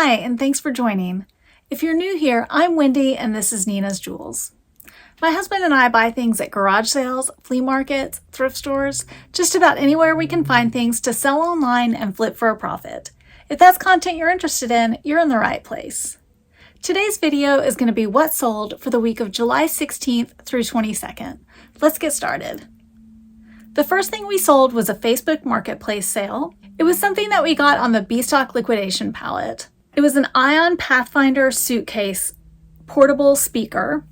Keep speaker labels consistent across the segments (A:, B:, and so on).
A: Hi, and thanks for joining. If you're new here, I'm Wendy, and this is Nina's Jewels. My husband and I buy things at garage sales, flea markets, thrift stores, just about anywhere we can find things to sell online and flip for a profit. If that's content you're interested in, you're in the right place. Today's video is going to be what sold for the week of July 16th through 22nd. Let's get started. The first thing we sold was a Facebook Marketplace sale. It was something that we got on the B-Stock liquidation pallet. It was an Ion Pathfinder suitcase portable speaker.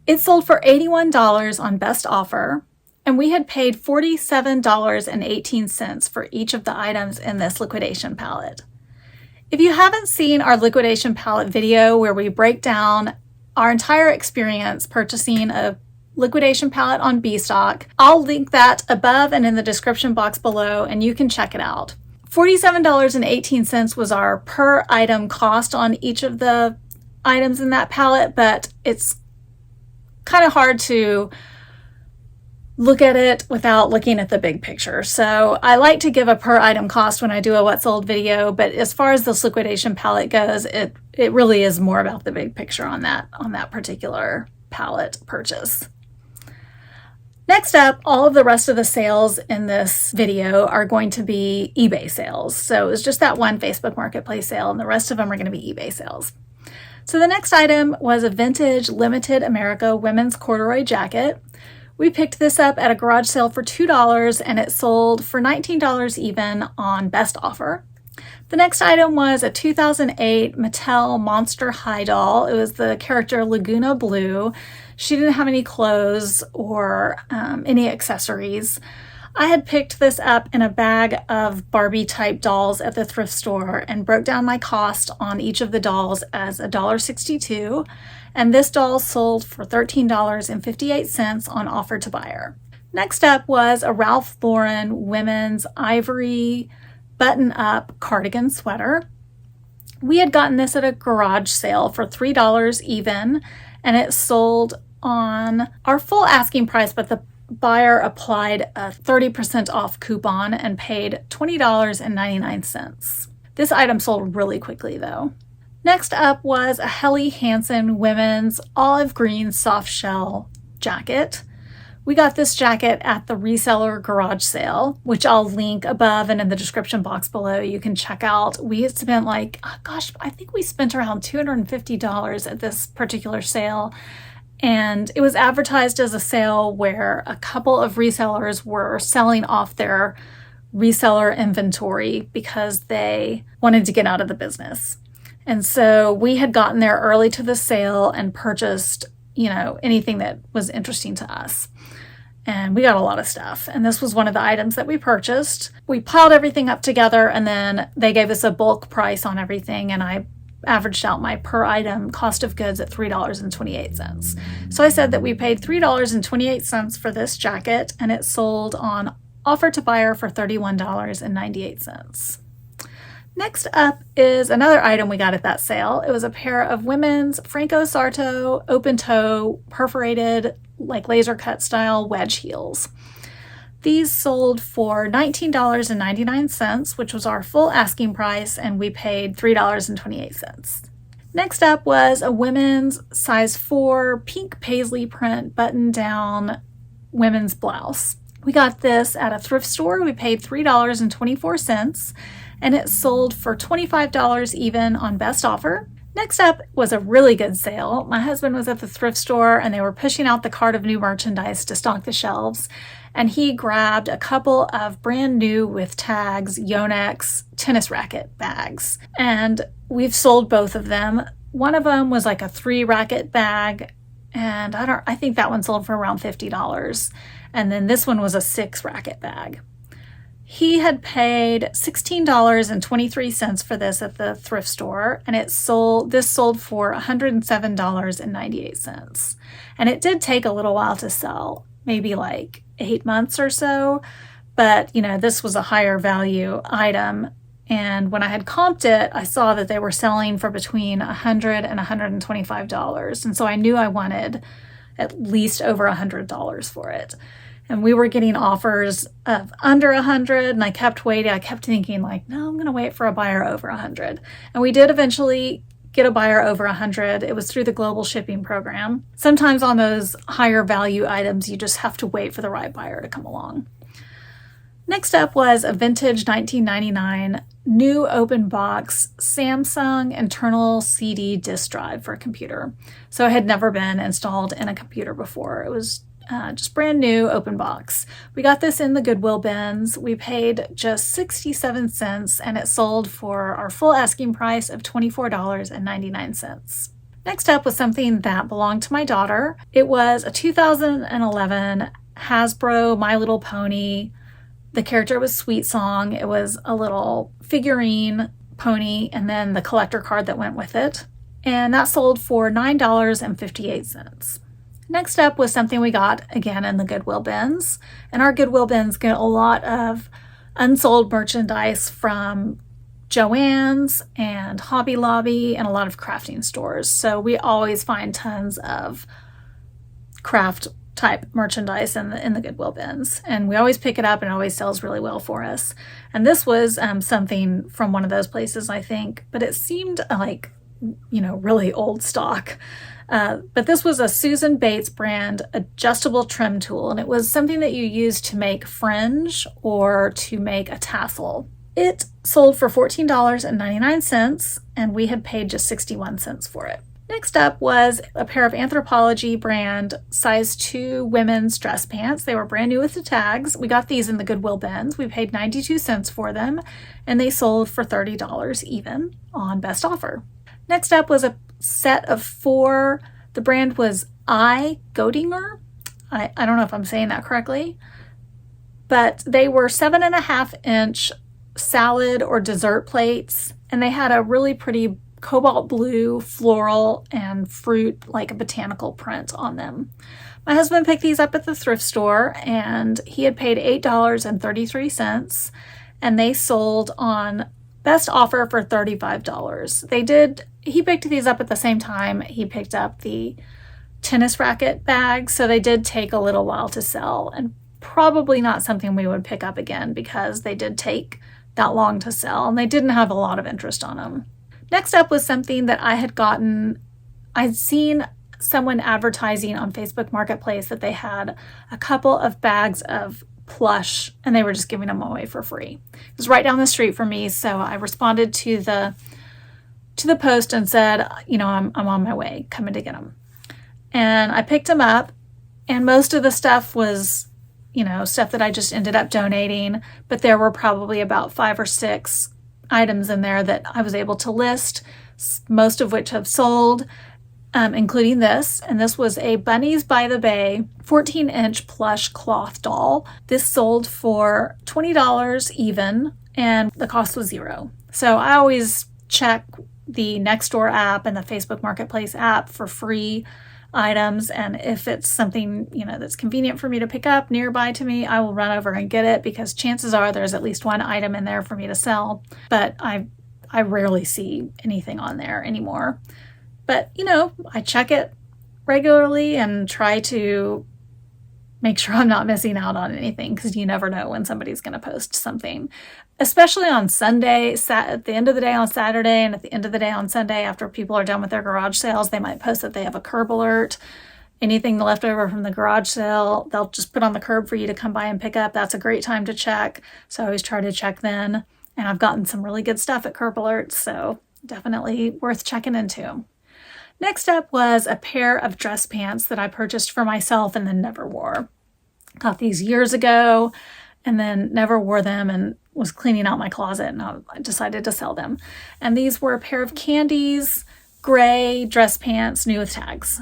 A: It sold for $81 on best offer, and we had paid $47.18 for each of the items in this liquidation pallet. If you haven't seen our liquidation pallet video where we break down our entire experience purchasing a liquidation pallet on B-Stock, I'll link that above and in the description box below, and you can check it out. $47.18 was our per item cost on each of the items in that pallet, but it's kind of hard to look at it without looking at the big picture. So I like to give a per item cost when I do a what sold video, but as far as this liquidation pallet goes, it really is more about the big picture on that particular pallet purchase. Next up, all of the rest of the sales in this video are going to be eBay sales. So it was just that one Facebook Marketplace sale, and the rest of them are going to be eBay sales. So the next item was a vintage Limited America women's corduroy jacket. We picked this up at a garage sale for $2, and it sold for $19 even on best offer. The next item was a 2008 Mattel Monster High doll. It was the character Laguna Blue. She didn't have any clothes or any accessories. I had picked this up in a bag of Barbie type dolls at the thrift store and broke down my cost on each of the dolls as $1.62. And this doll sold for $13.58 on offer to buyer. Next up was a Ralph Lauren women's ivory button-up cardigan sweater. We had gotten this at a garage sale for $3 even, and it sold on our full asking price, but the buyer applied a 30% off coupon and paid $20.99. This item sold really quickly though. Next up was a Helly Hansen women's olive green soft shell jacket. We got this jacket at the Reseller garage sale, which I'll link above and in the description box below. You can check out. We had spent I think we spent around $250 at this particular sale. And it was advertised as a sale where a couple of resellers were selling off their reseller inventory because they wanted to get out of the business. And so we had gotten there early to the sale and purchased, anything that was interesting to us. And we got a lot of stuff. And this was one of the items that we purchased. We piled everything up together, and then they gave us a bulk price on everything, and I averaged out my per item cost of goods at $3.28. So I said that we paid $3.28 for this jacket, and it sold on offer to buyer for $31.98. Next up is another item we got at that sale. It was a pair of women's Franco Sarto open toe perforated laser cut style wedge heels. These sold for $19.99, which was our full asking price, and we paid $3.28. Next up was a women's size 4 pink paisley print button-down women's blouse. We got this at a thrift store. We paid $3.24, and it sold for $25 even on best offer. Next up was a really good sale. My husband was at the thrift store, and they were pushing out the cart of new merchandise to stock the shelves. And he grabbed a couple of brand new with tags Yonex tennis racket bags. And we've sold both of them. One of them was like a 3 racket bag, and I think that one sold for around $50. And then this one was a 6 racket bag. He had paid $16.23 for this at the thrift store, and this sold for $107.98. And it did take a little while to sell, maybe 8 months or so, but this was a higher value item, and when I had comped it, I saw that they were selling for between $100 and $125, and so I knew I wanted at least over $100 for it. And we were getting offers of under 100, and I kept waiting. I kept thinking like, no, I'm going to wait for a buyer over 100. And we did eventually get a buyer over 100. It was through the global shipping program. Sometimes on those higher value items, you just have to wait for the right buyer to come along. Next up was a vintage 1999 new open box Samsung internal CD disk drive for a computer. So it had never been installed in a computer before. It was just brand new open box. We got this in the Goodwill bins. We paid just 67 cents and it sold for our full asking price of $24.99. Next up was something that belonged to my daughter. It was a 2011 Hasbro My Little Pony. The character was Sweet Song. It was a little figurine pony and then the collector card that went with it. And that sold for $9.58. Next up was something we got again in the Goodwill bins. And our Goodwill bins get a lot of unsold merchandise from Joann's and Hobby Lobby and a lot of crafting stores. So we always find tons of craft type merchandise in the Goodwill bins. And we always pick it up and it always sells really well for us. And this was something from one of those places, I think, but it seemed like, really old stock. But this was a Susan Bates brand adjustable trim tool, and it was something that you use to make fringe or to make a tassel. It sold for $14.99, and we had paid just 61 cents for it. Next up was a pair of Anthropologie brand size 2 women's dress pants. They were brand new with the tags. We got these in the Goodwill bins. We paid 92 cents for them, and they sold for $30 even on best offer. Next up was a set of 4. The brand was Goedinger. I don't know if I'm saying that correctly, but they were 7.5-inch salad or dessert plates, and they had a really pretty cobalt blue floral and fruit, like a botanical print on them. My husband picked these up at the thrift store, and he had paid $8.33, and they sold on best offer for $35. He picked these up at the same time he picked up the tennis racket bags, so they did take a little while to sell, and probably not something we would pick up again because they did take that long to sell, and they didn't have a lot of interest on them. Next up was something that I'd seen someone advertising on Facebook Marketplace that they had a couple of bags of plush and they were just giving them away for free. It was right down the street from me, so I responded to the post and said, I'm on my way, coming to get them. And I picked them up, and most of the stuff was, stuff that I just ended up donating, but there were probably about 5 or 6 items in there that I was able to list, most of which have sold, including this. And this was a Bunnies by the Bay 14-inch plush cloth doll. This sold for $20 even, and the cost was $0. So I always check the Nextdoor app and the Facebook Marketplace app for free items, and if it's something that's convenient for me to pick up nearby to me, I will run over and get it, because chances are there's at least one item in there for me to sell, but I rarely see anything on there anymore. But I check it regularly and try to make sure I'm not missing out on anything, because you never know when somebody's going to post something, especially on Sunday, at the end of the day on Saturday, and at the end of the day on Sunday after people are done with their garage sales. They might post that they have a curb alert. Anything left over from the garage sale, they'll just put on the curb for you to come by and pick up. That's a great time to check. So I always try to check then. And I've gotten some really good stuff at curb alerts, so definitely worth checking into. Next up was a pair of dress pants that I purchased for myself and then never wore. Got these years ago and then never wore them, and was cleaning out my closet, and I decided to sell them. And these were a pair of Candies gray dress pants, new with tags.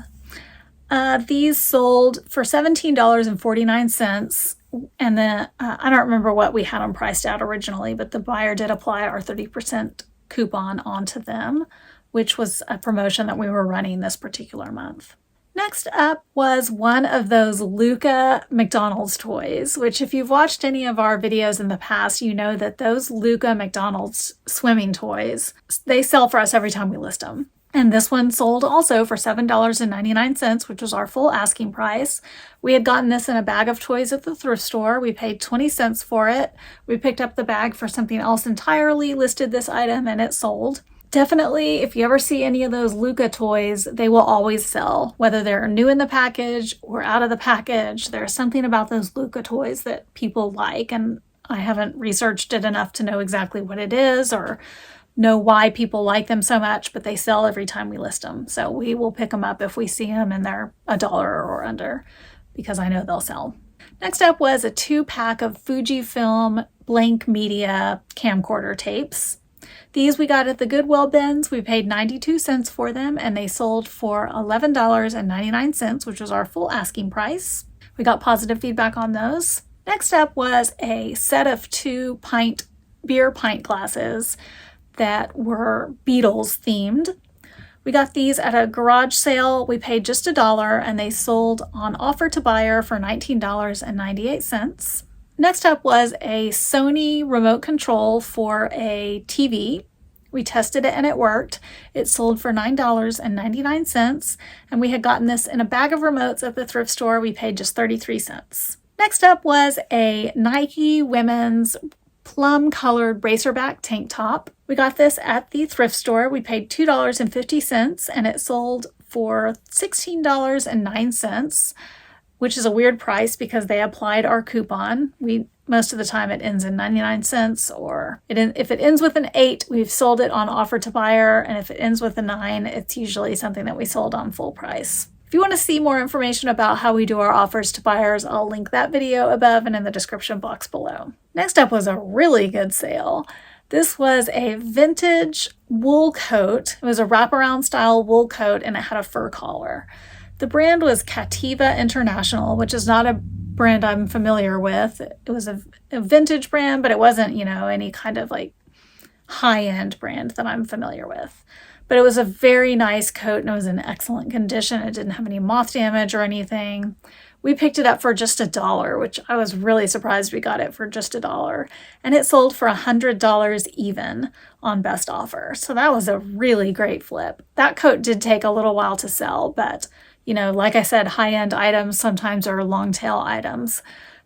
A: These sold for $17.49. And then I don't remember what we had them priced out originally, but the buyer did apply our 30% coupon onto them, which was a promotion that we were running this particular month. Next up was one of those Luca McDonald's toys, which if you've watched any of our videos in the past, you know that those Luca McDonald's swimming toys, they sell for us every time we list them. And this one sold also for $7.99, which was our full asking price. We had gotten this in a bag of toys at the thrift store. We paid 20 cents for it. We picked up the bag for something else entirely, listed this item, and it sold. Definitely, if you ever see any of those Luca toys, they will always sell, whether they're new in the package or out of the package. There's something about those Luca toys that people like, and I haven't researched it enough to know exactly what it is or know why people like them so much, but they sell every time we list them. So we will pick them up if we see them and they're $1 or under, because I know they'll sell. Next up was a 2-pack of Fujifilm blank media camcorder tapes. These we got at the Goodwill bins. We paid 92 cents for them, and they sold for $11.99, which was our full asking price. We got positive feedback on those. Next up was a set of 2 beer pint glasses that were Beatles themed. We got these at a garage sale. We paid just $1, and they sold on offer to buyer for $19.98. Next up was a Sony remote control for a TV. We tested it and it worked. It sold for $9.99, and we had gotten this in a bag of remotes at the thrift store. We paid just 33 cents. Next up was a Nike women's plum-colored racerback tank top. We got this at the thrift store. We paid $2.50, and it sold for $16.09, which is a weird price because they applied our coupon. Most of the time it ends in 99 cents, or if it ends with an 8, we've sold it on offer to buyer, and if it ends with a 9, it's usually something that we sold on full price. If you want to see more information about how we do our offers to buyers, I'll link that video above and in the description box below. Next up was a really good sale. This was a vintage wool coat. It was a wraparound style wool coat, and it had a fur collar. The brand was Cativa International, which is not a brand I'm familiar with. It was a vintage brand, but it wasn't, any kind of like high-end brand that I'm familiar with. But it was a very nice coat, and it was in excellent condition. It didn't have any moth damage or anything. We picked it up for just $1, which I was really surprised we got it for just $1. And it sold for $100 even on best offer. So that was a really great flip. That coat did take a little while to sell, but like I said, high-end items sometimes are long tail items,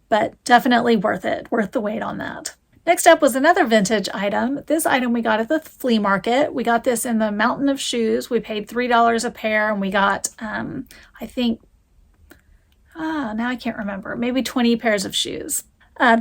A: but definitely worth it, worth the wait on that. Next up was another vintage item. This item we got at the flea market. We got this in the mountain of shoes. We paid $3 a pair, and we got, now I can't remember, maybe 20 pairs of shoes.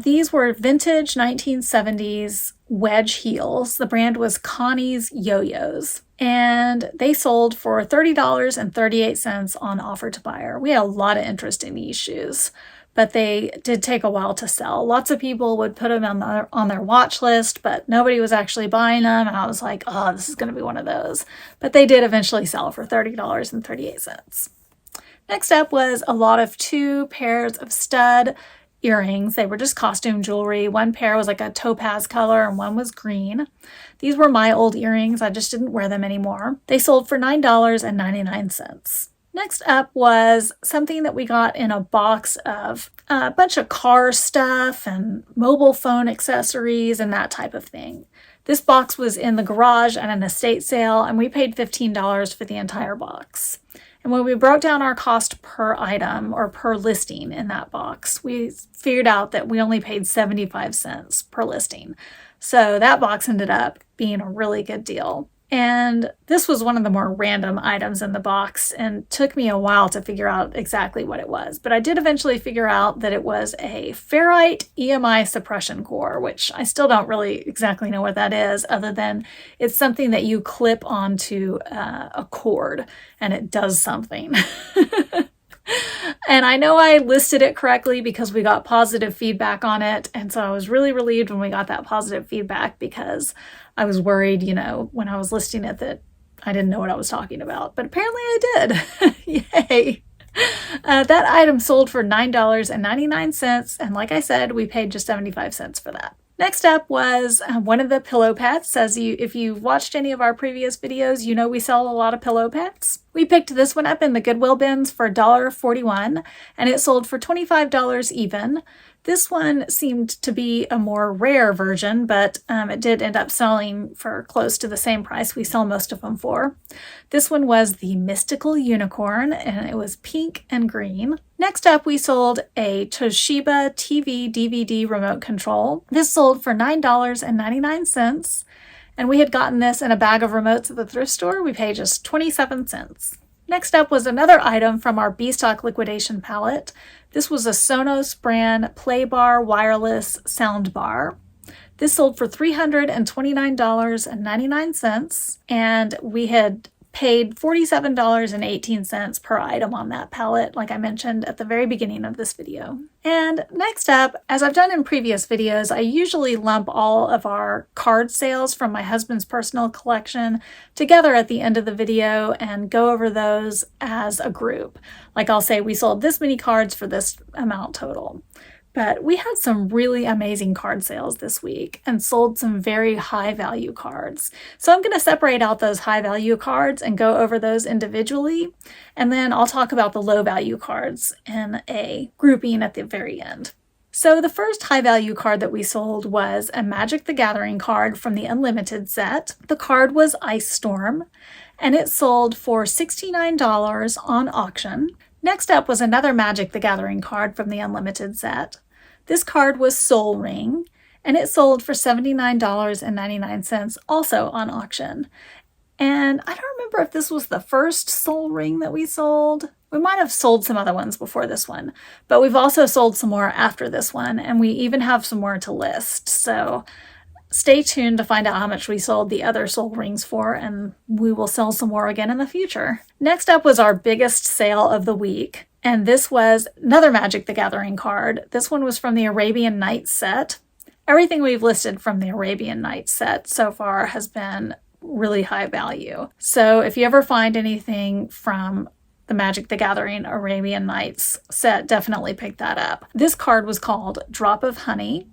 A: These were vintage 1970s wedge heels. The brand was Connie's Yo-Yos, and they sold for $30.38 on offer to buyer. We had a lot of interest in these shoes, but they did take a while to sell. Lots of people would put them on their watch list, but nobody was actually buying them, and I was like, oh, this is going to be one of those. But they did eventually sell for $30.38. Next up was a lot of 2 pairs of stud earrings. They were just costume jewelry. One pair was like a topaz color and one was green. These were my old earrings. I just didn't wear them anymore. They sold for $9.99. Next up was something that we got in a box of a bunch of car stuff and mobile phone accessories and that type of thing. This box was in the garage at an estate sale, and we paid $15 for the entire box. And when we broke down our cost per item or per listing in that box, we figured out that we only paid 75 cents per listing. So that box ended up being a really good deal. And this was one of the more random items in the box and took me a while to figure out exactly what it was. But I did eventually figure out that it was a ferrite EMI suppression core, which I still don't really exactly know what that is, other than it's something that you clip onto a cord and it does something. And I know I listed it correctly because we got positive feedback on it. And so I was really relieved when we got that positive feedback, because I was worried, when I was listing it, that I didn't know what I was talking about. But apparently I did. Yay. That item sold for $9.99. And like I said, we paid just 75 cents for that. Next up was one of the pillow pets. If you've watched any of our previous videos, we sell a lot of pillow pets. We picked this one up in the Goodwill bins for $1.41, and it sold for $25 even. This one seemed to be a more rare version, but it did end up selling for close to the same price we sell most of them for. This one was the Mystical Unicorn, and it was pink and green. Next up, we sold a Toshiba TV DVD remote control. This sold for $9.99, and we had gotten this in a bag of remotes at the thrift store. We paid just 27 cents. Next up was another item from our B-Stock liquidation palette. This was a Sonos brand Playbar wireless sound bar. This sold for $329.99, and we had paid $47.18 per item on that palette, like I mentioned at the very beginning of this video. And next up, as I've done in previous videos, I usually lump all of our card sales from my husband's personal collection together at the end of the video and go over those as a group. Like I'll say we sold this many cards for this amount total. But we had some really amazing card sales this week and sold some very high value cards. So I'm going to separate out those high value cards and go over those individually. And then I'll talk about the low value cards in a grouping at the very end. So the first high value card that we sold was a Magic the Gathering card from the Unlimited set. The card was Ice Storm, and it sold for $69 on auction. Next up was another Magic the Gathering card from the Unlimited set. This card was Soul Ring, and it sold for $79.99, also on auction. And I don't remember if this was the first Soul Ring that we sold. We might have sold some other ones before this one, but we've also sold some more after this one, and we even have some more to list. So stay tuned to find out how much we sold the other Soul Rings for, and we will sell some more again in the future. Next up was our biggest sale of the week, and this was another Magic the Gathering card. This one was from the Arabian Nights set. Everything we've listed from the Arabian Nights set so far has been really high value. So if you ever find anything from the Magic the Gathering Arabian Nights set, definitely pick that up. This card was called Drop of Honey,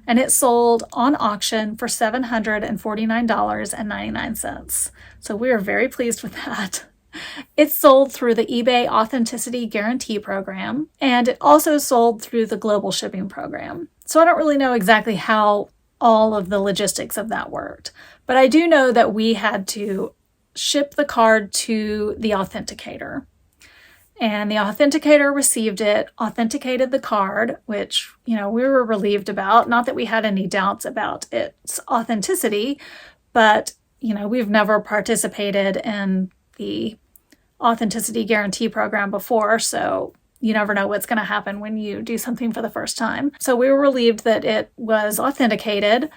A: and it sold on auction for $749.99. So we are very pleased with that. It sold through the eBay Authenticity Guarantee Program, and it also sold through the Global Shipping Program. So I don't really know exactly how all of the logistics of that worked, but I do know that we had to ship the card to the authenticator. And the authenticator received it, authenticated the card, which, we were relieved about. Not that we had any doubts about its authenticity, but, we've never participated in the Authenticity Guarantee Program before, so you never know what's going to happen when you do something for the first time. So we were relieved that it was authenticated.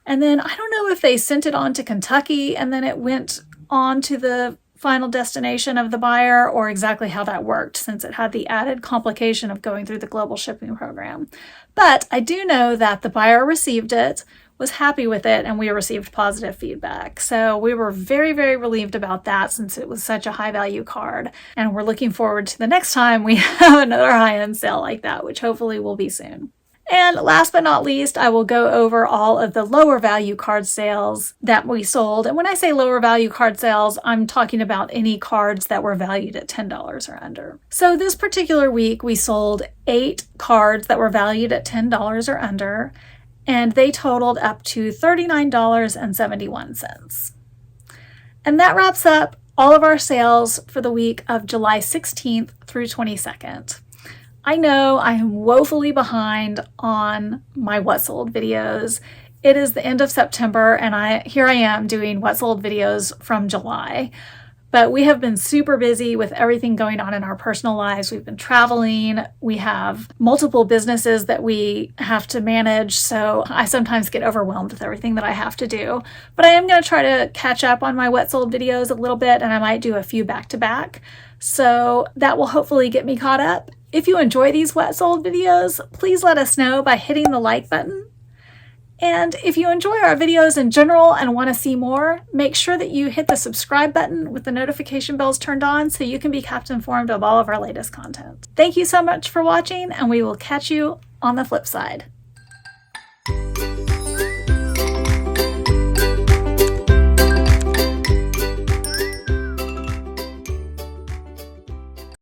A: And then I don't know if they sent it on to Kentucky and then it went on to the final destination of the buyer, or exactly how that worked, since it had the added complication of going through the Global Shipping Program. But I do know that the buyer received it, was happy with it, and we received positive feedback. So we were very, very relieved about that, since it was such a high value card. And we're looking forward to the next time we have another high-end sale like that, which hopefully will be soon. And last but not least, I will go over all of the lower value card sales that we sold. And when I say lower value card sales, I'm talking about any cards that were valued at $10 or under. So this particular week, we sold 8 cards that were valued at $10 or under, and they totaled up to $39.71. And that wraps up all of our sales for the week of July 16th through 22nd. I know I am woefully behind on my What Sold videos. It is the end of September, and here I am doing What Sold videos from July. But we have been super busy with everything going on in our personal lives. We've been traveling. We have multiple businesses that we have to manage, so I sometimes get overwhelmed with everything that I have to do. But I am going to try to catch up on my What Sold videos a little bit, and I might do a few back-to-back. So that will hopefully get me caught up. If you enjoy these What Sold videos, please let us know by hitting the like button. And if you enjoy our videos in general and want to see more, make sure that you hit the subscribe button with the notification bells turned on so you can be kept informed of all of our latest content. Thank you so much for watching, and we will catch you on the flip side.